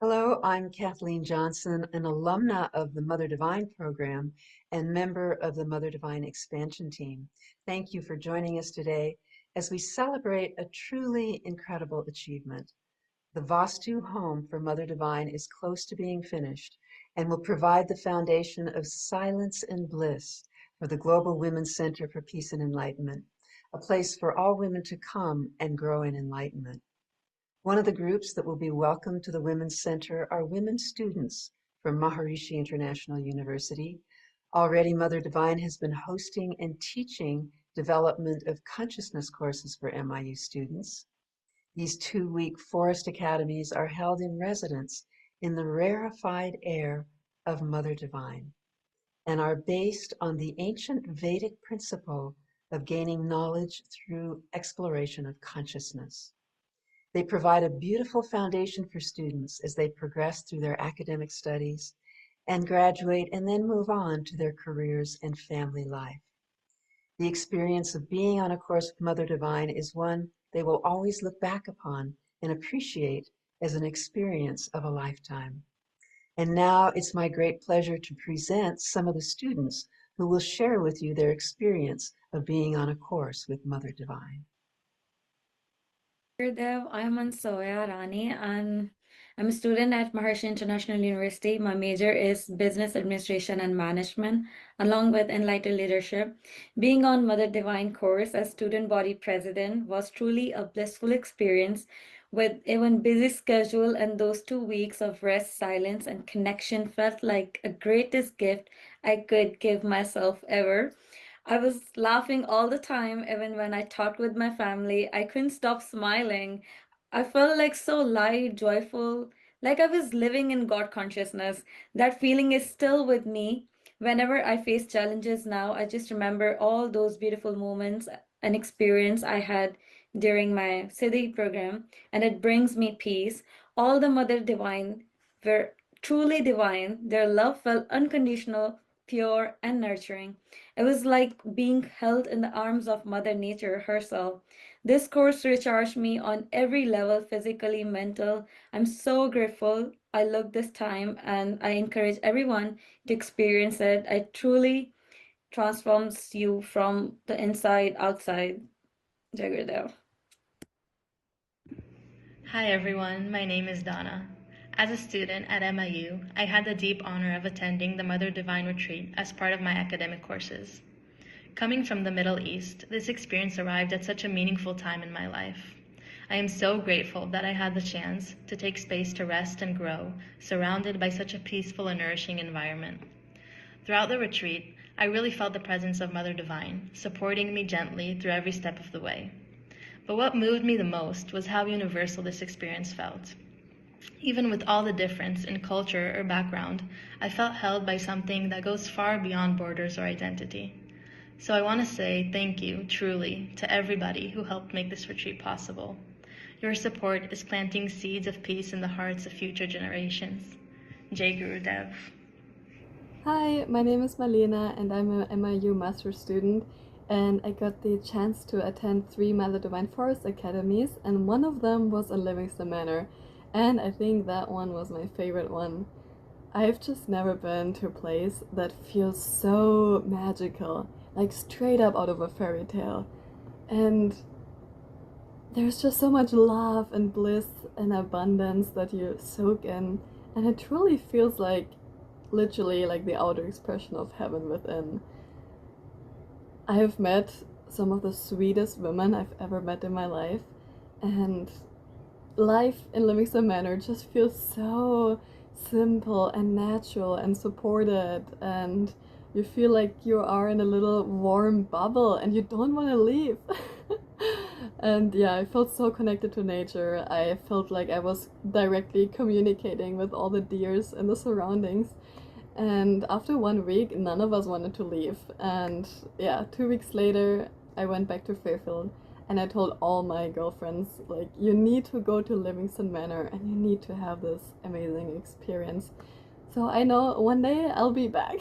Hello, I'm Kathleen Johnson, an alumna of the Mother Divine program and member of the Mother Divine expansion team. Thank you for joining us today as we celebrate a truly incredible achievement. The Vastu home for Mother Divine is close to being finished and will provide the foundation of silence and bliss for the Global Women's Center for Peace and Enlightenment, a place for all women to come and grow in enlightenment. One of the groups that will be welcome to the Women's Center are women students from Maharishi International University. Already, Mother Divine has been hosting and teaching development of consciousness courses for MIU students. These 2-week Forest Academies are held in residence in the rarefied air of Mother Divine and are based on the ancient Vedic principle of gaining knowledge through exploration of consciousness. They provide a beautiful foundation for students as they progress through their academic studies and graduate and then move on to their careers and family life. The experience of being on a course with Mother Divine is one they will always look back upon and appreciate as an experience of a lifetime. And now it's my great pleasure to present some of the students who will share with you their experience of being on a course with Mother Divine. Dear Dev, I'm Ansoya Rani and I'm a student at Maharishi International University. My major is Business Administration and Management, along with Enlightened Leadership. Being on Mother Divine course as student body president was truly a blissful experience with even busy schedule, and those 2 weeks of rest, silence, and connection felt like a greatest gift I could give myself ever. I was laughing all the time, even when I talked with my family. I couldn't stop smiling. I felt like so light, joyful, like I was living in God consciousness. That feeling is still with me. Whenever I face challenges now, I just remember all those beautiful moments and experience I had during my Siddhi program, and it brings me peace. All the Mother Divine were truly divine. Their love felt unconditional, pure, and nurturing. It was like being held in the arms of Mother Nature herself. This course recharged me on every level, physically, mental. I'm so grateful I looked this time, and I encourage everyone to experience it. It truly transforms you from the inside outside. Jagadev. Hi everyone, my name is Donna. As a student at MIU, I had the deep honor of attending the Mother Divine Retreat as part of my academic courses. Coming from the Middle East, this experience arrived at such a meaningful time in my life. I am so grateful that I had the chance to take space to rest and grow, surrounded by such a peaceful and nourishing environment. Throughout the retreat, I really felt the presence of Mother Divine, supporting me gently through every step of the way. But what moved me the most was how universal this experience felt. Even with all the difference in culture or background, I felt held by something that goes far beyond borders or identity. So I want to say thank you, truly, to everybody who helped make this retreat possible. Your support is planting seeds of peace in the hearts of future generations. Jai Guru Dev. Hi, my name is Marlena and I'm a MIU master student, and I got the chance to attend 3 Mother Divine Forest Academies, and one of them was in Livingston Manor, and I think that one was my favorite one. I've just never been to a place that feels so magical, like straight up out of a fairy tale. And there's just so much love and bliss and abundance that you soak in, and it truly feels like literally like the outer expression of heaven within. I have met some of the sweetest women I've ever met in my life, and life in Livingston Manor just feels so simple and natural and supported, and you feel like you are in a little warm bubble and you don't want to leave. And yeah, I felt so connected to nature. I felt like I was directly communicating with all the deers in the surroundings. And after 1 week, none of us wanted to leave. And yeah, 2 weeks later, I went back to Fairfield and I told all my girlfriends, like, you need to go to Livingston Manor and you need to have this amazing experience. So I know one day I'll be back.